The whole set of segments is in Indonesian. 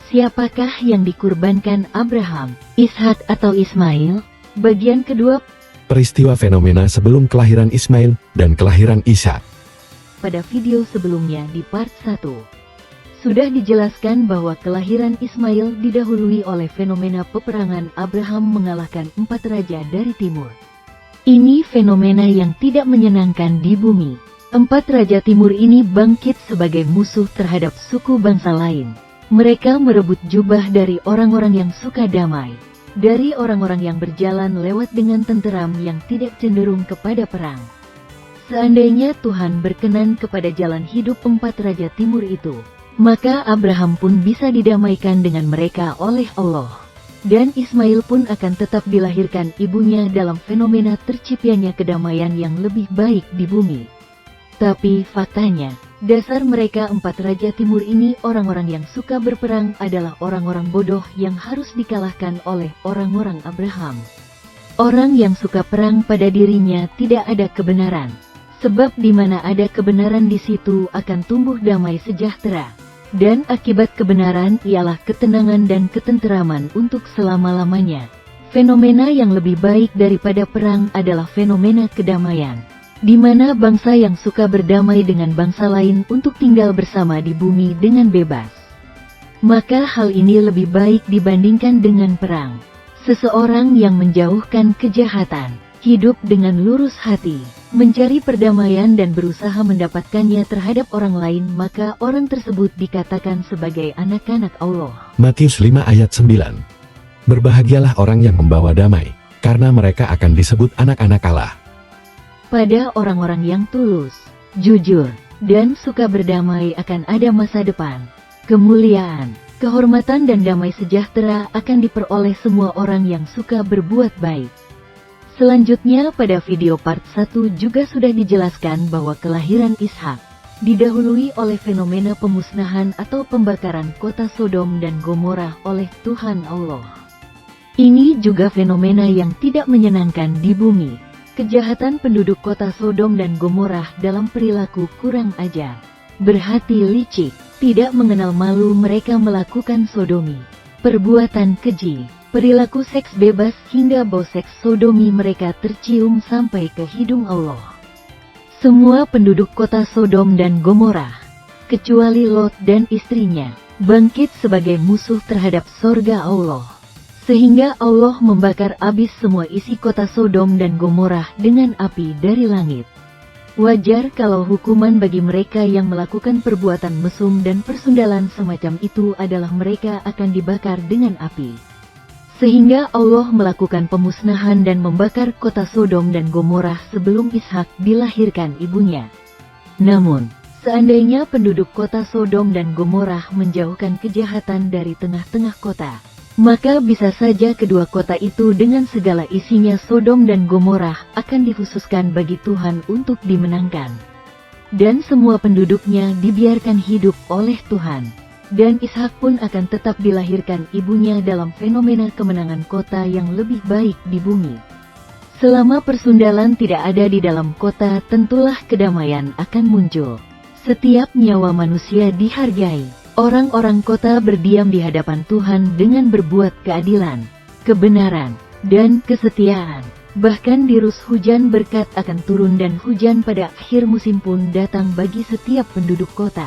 Siapakah yang dikurbankan Abraham, Ishak atau Ismail? Bagian kedua. Peristiwa fenomena sebelum kelahiran Ismail dan kelahiran Ishak. Pada video sebelumnya di part 1, sudah dijelaskan bahwa kelahiran Ismail didahului oleh fenomena peperangan Abraham mengalahkan 4 raja dari timur. Ini fenomena yang tidak menyenangkan di bumi. 4 raja timur ini bangkit sebagai musuh terhadap suku bangsa lain. Mereka merebut jubah dari orang-orang yang suka damai, dari orang-orang yang berjalan lewat dengan tenteram yang tidak cenderung kepada perang. Seandainya Tuhan berkenan kepada jalan hidup 4 raja timur itu, maka Abraham pun bisa didamaikan dengan mereka oleh Allah. Dan Ismail pun akan tetap dilahirkan ibunya dalam fenomena terciptanya kedamaian yang lebih baik di bumi. Tapi faktanya, dasar mereka 4 raja timur ini orang-orang yang suka berperang adalah orang-orang bodoh yang harus dikalahkan oleh orang-orang Abraham. Orang yang suka perang pada dirinya tidak ada kebenaran. Sebab di mana ada kebenaran di situ akan tumbuh damai sejahtera. Dan akibat kebenaran ialah ketenangan dan ketenteraman untuk selama-lamanya. Fenomena yang lebih baik daripada perang adalah fenomena kedamaian, di mana bangsa yang suka berdamai dengan bangsa lain untuk tinggal bersama di bumi dengan bebas. Maka hal ini lebih baik dibandingkan dengan perang. Seseorang yang menjauhkan kejahatan, hidup dengan lurus hati, mencari perdamaian dan berusaha mendapatkannya terhadap orang lain, maka orang tersebut dikatakan sebagai anak-anak Allah. Matius 5 ayat 9. Berbahagialah orang yang membawa damai, karena mereka akan disebut anak-anak Allah. Pada orang-orang yang tulus, jujur, dan suka berdamai akan ada masa depan. Kemuliaan, kehormatan dan damai sejahtera akan diperoleh semua orang yang suka berbuat baik. Selanjutnya pada video part 1 juga sudah dijelaskan bahwa kelahiran Ishak didahului oleh fenomena pemusnahan atau pembakaran kota Sodom dan Gomorrah oleh Tuhan Allah. Ini juga fenomena yang tidak menyenangkan di bumi. Kejahatan penduduk kota Sodom dan Gomorrah dalam perilaku kurang ajar, berhati licik, tidak mengenal malu, mereka melakukan sodomi, perbuatan keji, perilaku seks bebas hingga bau seks sodomi mereka tercium sampai ke hidung Allah. Semua penduduk kota Sodom dan Gomorrah, kecuali Lot dan istrinya, bangkit sebagai musuh terhadap sorga Allah. Sehingga Allah membakar habis semua isi kota Sodom dan Gomorrah dengan api dari langit. Wajar kalau hukuman bagi mereka yang melakukan perbuatan mesum dan persundalan semacam itu adalah mereka akan dibakar dengan api. Sehingga Allah melakukan pemusnahan dan membakar kota Sodom dan Gomorrah sebelum Ishak dilahirkan ibunya. Namun, seandainya penduduk kota Sodom dan Gomorrah menjauhkan kejahatan dari tengah-tengah kota, maka bisa saja kedua kota itu dengan segala isinya Sodom dan Gomorrah akan dikhususkan bagi Tuhan untuk dimenangkan. Dan semua penduduknya dibiarkan hidup oleh Tuhan. Dan Ishak pun akan tetap dilahirkan ibunya dalam fenomena kemenangan kota yang lebih baik di bumi. Selama persundalan tidak ada di dalam kota, tentulah kedamaian akan muncul. Setiap nyawa manusia dihargai. Orang-orang kota berdiam di hadapan Tuhan dengan berbuat keadilan, kebenaran, dan kesetiaan. Bahkan dirus hujan berkat akan turun dan hujan pada akhir musim pun datang bagi setiap penduduk kota.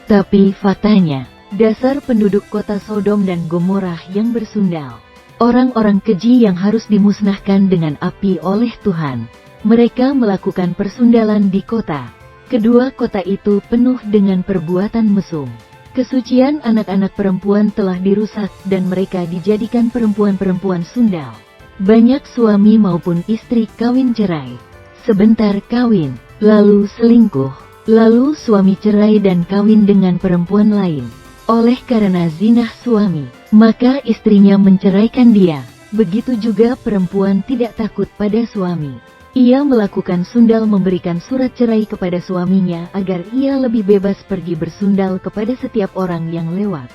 Tapi faktanya, dasar penduduk kota Sodom dan Gomorrah yang bersundal, orang-orang keji yang harus dimusnahkan dengan api oleh Tuhan. Mereka melakukan persundalan di kota. Kedua kota itu penuh dengan perbuatan mesum. Kesucian anak-anak perempuan telah dirusak dan mereka dijadikan perempuan-perempuan sundal. Banyak suami maupun istri kawin cerai, sebentar kawin, lalu selingkuh, lalu suami cerai dan kawin dengan perempuan lain. Oleh karena zina suami, maka istrinya menceraikan dia. Begitu juga perempuan tidak takut pada suami. Ia melakukan sundal memberikan surat cerai kepada suaminya agar ia lebih bebas pergi bersundal kepada setiap orang yang lewat.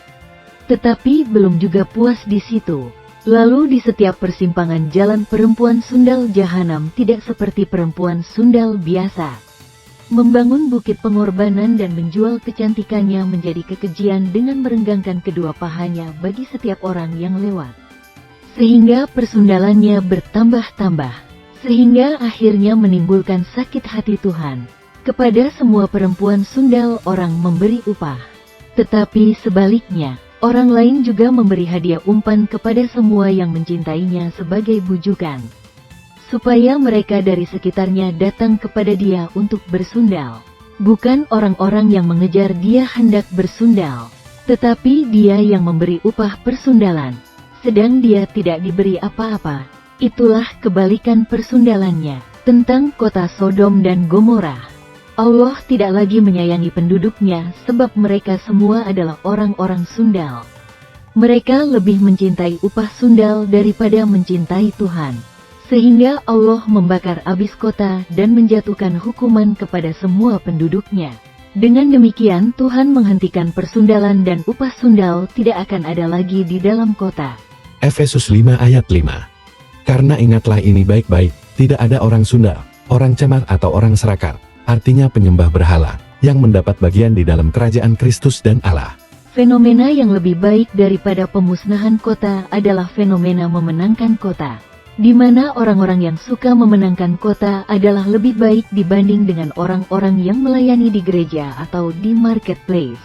Tetapi belum juga puas di situ. Lalu di setiap persimpangan jalan perempuan sundal jahanam tidak seperti perempuan sundal biasa. membangun bukit pengorbanan dan menjual kecantikannya menjadi kekejian dengan merenggangkan kedua pahanya bagi setiap orang yang lewat. Sehingga persundalannya bertambah-tambah, sehingga akhirnya menimbulkan sakit hati Tuhan. Kepada semua perempuan sundal orang memberi upah. Tetapi sebaliknya, orang lain juga memberi hadiah umpan kepada semua yang mencintainya sebagai bujukan, supaya mereka dari sekitarnya datang kepada dia untuk bersundal. Bukan orang-orang yang mengejar dia hendak bersundal, tetapi dia yang memberi upah persundalan, sedang dia tidak diberi apa-apa. Itulah kebalikan persundalannya. Tentang kota Sodom dan Gomora, Allah tidak lagi menyayangi penduduknya sebab mereka semua adalah orang-orang sundal. Mereka lebih mencintai upah sundal daripada mencintai Tuhan. Sehingga Allah membakar habis kota dan menjatuhkan hukuman kepada semua penduduknya. Dengan demikian Tuhan menghentikan persundalan dan upah sundal tidak akan ada lagi di dalam kota. Efesus 5 ayat 5. Karena ingatlah ini baik-baik, tidak ada orang sundal, orang camar atau orang serakah, artinya penyembah berhala, yang mendapat bagian di dalam kerajaan Kristus dan Allah. Fenomena yang lebih baik daripada pemusnahan kota adalah fenomena memenangkan kota, di mana orang-orang yang suka memenangkan kota adalah lebih baik dibanding dengan orang-orang yang melayani di gereja atau di marketplace.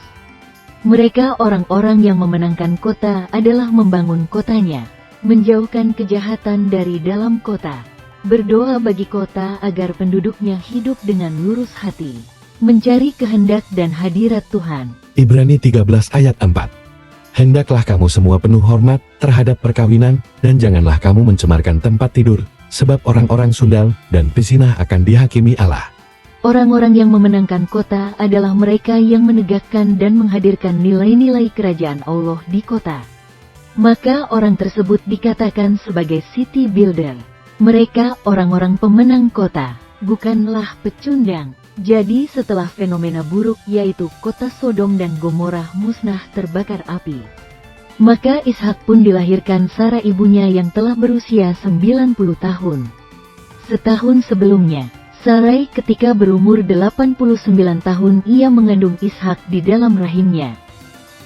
Mereka orang-orang yang memenangkan kota adalah membangun kotanya, menjauhkan kejahatan dari dalam kota, berdoa bagi kota agar penduduknya hidup dengan lurus hati, mencari kehendak dan hadirat Tuhan. Ibrani 13 ayat 4. Hendaklah kamu semua penuh hormat terhadap perkawinan, dan janganlah kamu mencemarkan tempat tidur, sebab orang-orang sundal dan pezinah akan dihakimi Allah. Orang-orang yang memenangkan kota adalah mereka yang menegakkan dan menghadirkan nilai-nilai kerajaan Allah di kota. Maka orang tersebut dikatakan sebagai city builder. Mereka orang-orang pemenang kota, bukanlah pecundang. Jadi setelah fenomena buruk yaitu kota Sodom dan Gomora musnah terbakar api, maka Ishak pun dilahirkan Sara ibunya yang telah berusia 90 tahun. Setahun sebelumnya, Sarai ketika berumur 89 tahun ia mengandung Ishak di dalam rahimnya.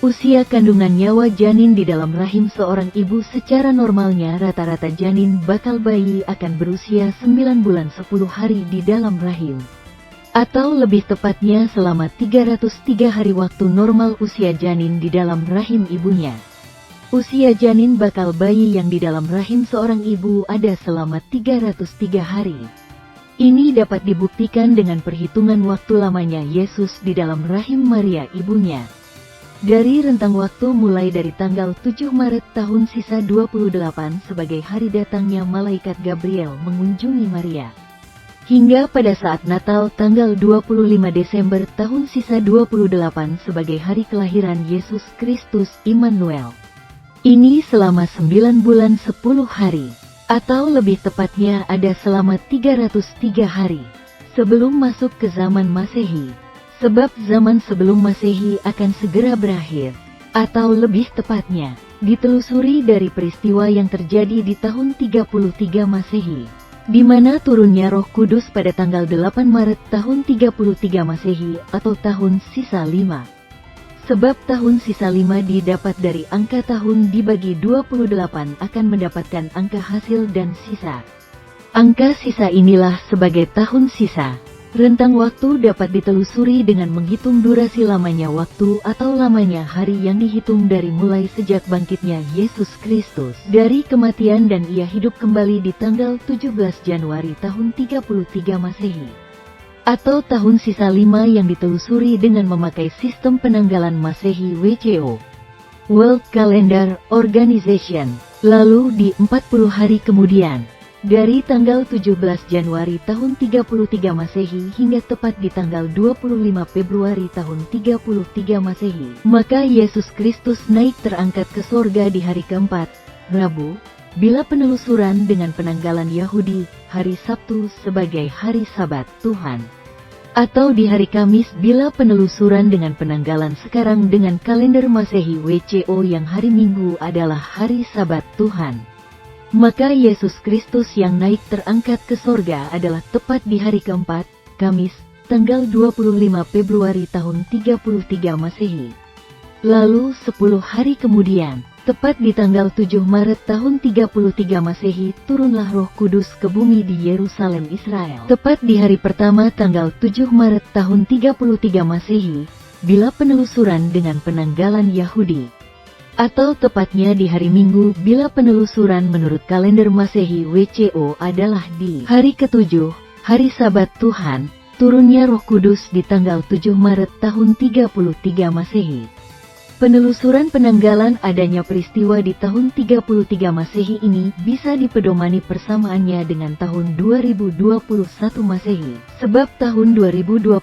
Usia kandungan nyawa janin di dalam rahim seorang ibu secara normalnya rata-rata janin bakal bayi akan berusia 9 bulan 10 hari di dalam rahim. Atau lebih tepatnya selama 303 hari waktu normal usia janin di dalam rahim ibunya. Usia janin bakal bayi yang di dalam rahim seorang ibu ada selama 303 hari. Ini dapat dibuktikan dengan perhitungan waktu lamanya Yesus di dalam rahim Maria ibunya. Dari rentang waktu mulai dari tanggal 7 Maret tahun sisa 28 sebagai hari datangnya malaikat Gabriel mengunjungi Maria, hingga pada saat Natal tanggal 25 Desember tahun sisa 28 sebagai hari kelahiran Yesus Kristus Immanuel. Ini selama 9 bulan 10 hari, atau lebih tepatnya ada selama 303 hari, sebelum masuk ke zaman Masehi. Sebab zaman sebelum Masehi akan segera berakhir, atau lebih tepatnya, ditelusuri dari peristiwa yang terjadi di tahun 33 Masehi, di mana turunnya Roh Kudus pada tanggal 8 Maret tahun 33 Masehi atau tahun sisa 5. Sebab tahun sisa 5 didapat dari angka tahun dibagi 28 akan mendapatkan angka hasil dan sisa. Angka sisa inilah sebagai tahun sisa. Rentang waktu dapat ditelusuri dengan menghitung durasi lamanya waktu atau lamanya hari yang dihitung dari mulai sejak bangkitnya Yesus Kristus dari kematian dan ia hidup kembali di tanggal 17 Januari tahun 33 Masehi. Atau tahun sisa 5 yang ditelusuri dengan memakai sistem penanggalan Masehi WCO, World Calendar Organization. Lalu di 40 hari kemudian, dari tanggal 17 Januari tahun 33 Masehi hingga tepat di tanggal 25 Februari tahun 33 Masehi, maka Yesus Kristus naik terangkat ke sorga di hari keempat, Rabu, bila penelusuran dengan penanggalan Yahudi, hari Sabtu sebagai hari Sabat Tuhan. Atau di hari Kamis bila penelusuran dengan penanggalan sekarang dengan kalender Masehi WCO yang hari Minggu adalah hari Sabat Tuhan. Maka Yesus Kristus yang naik terangkat ke sorga adalah tepat di hari keempat, Kamis, tanggal 25 Februari tahun 33 Masehi. Lalu 10 hari kemudian, tepat di tanggal 7 Maret tahun 33 Masehi, turunlah Roh Kudus ke bumi di Yerusalem, Israel. Tepat di hari pertama tanggal 7 Maret tahun 33 Masehi, bila penelusuran dengan penanggalan Yahudi. Atau tepatnya di hari Minggu bila penelusuran menurut kalender Masehi WCO adalah di hari ke-7, hari Sabat Tuhan, turunnya Roh Kudus di tanggal 7 Maret tahun 33 Masehi. Penelusuran penanggalan adanya peristiwa di tahun 33 Masehi ini bisa dipedomani persamaannya dengan tahun 2021 Masehi. Sebab tahun 2021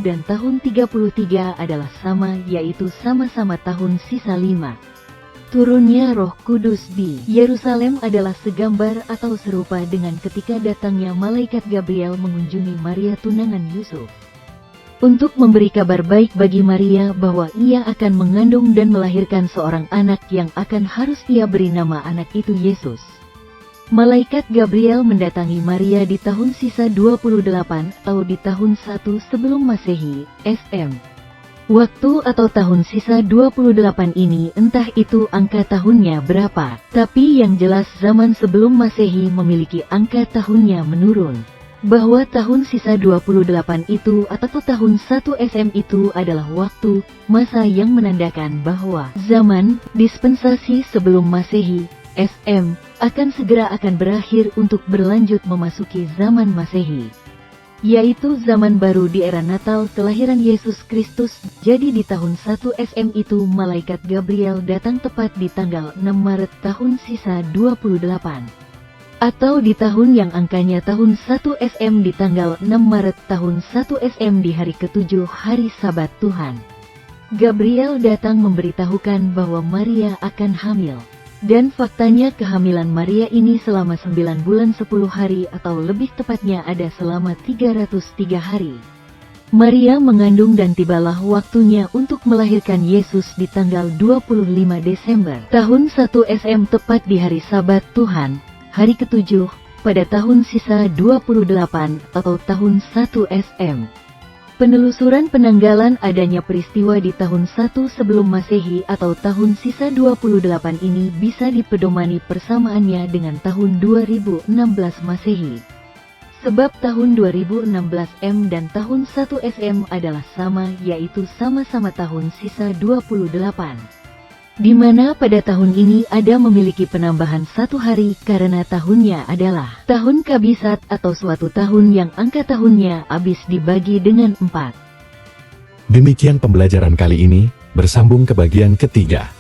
dan tahun 33 adalah sama, yaitu sama-sama tahun sisa 5. Turunnya Roh Kudus di Yerusalem adalah segambar atau serupa dengan ketika datangnya malaikat Gabriel mengunjungi Maria tunangan Yusuf, untuk memberi kabar baik bagi Maria bahwa ia akan mengandung dan melahirkan seorang anak yang akan harus ia beri nama anak itu Yesus. Malaikat Gabriel mendatangi Maria di tahun sisa 28 atau di tahun 1 sebelum Masehi, SM. Waktu atau tahun sisa 28 ini entah itu angka tahunnya berapa, tapi yang jelas zaman sebelum Masehi memiliki angka tahunnya menurun. Bahwa tahun sisa 28 itu atau tahun 1 SM itu adalah waktu, masa yang menandakan bahwa zaman, dispensasi sebelum Masehi, SM, akan segera akan berakhir untuk berlanjut memasuki zaman Masehi, yaitu zaman baru di era Natal kelahiran Yesus Kristus. Jadi di tahun 1 SM itu malaikat Gabriel datang tepat di tanggal 6 Maret tahun sisa 28. Atau di tahun yang angkanya tahun 1 SM di tanggal 6 Maret tahun 1 SM di hari ke-7 hari Sabat Tuhan. Gabriel datang memberitahukan bahwa Maria akan hamil. Dan faktanya kehamilan Maria ini selama 9 bulan 10 hari atau lebih tepatnya ada selama 303 hari. Maria mengandung dan tibalah waktunya untuk melahirkan Yesus di tanggal 25 Desember tahun 1 SM tepat di hari Sabat Tuhan, hari ke-7, pada tahun sisa 28 atau tahun 1 SM. Penelusuran penanggalan adanya peristiwa di tahun 1 sebelum Masehi atau tahun sisa 28 ini bisa dipedomani persamaannya dengan tahun 2016 Masehi. Sebab tahun 2016 M dan tahun 1 SM adalah sama, yaitu sama-sama tahun sisa 28. Di mana pada tahun ini ada memiliki penambahan 1 hari karena tahunnya adalah tahun kabisat atau suatu tahun yang angka tahunnya habis dibagi dengan 4. Demikian pembelajaran kali ini, bersambung ke bagian ketiga.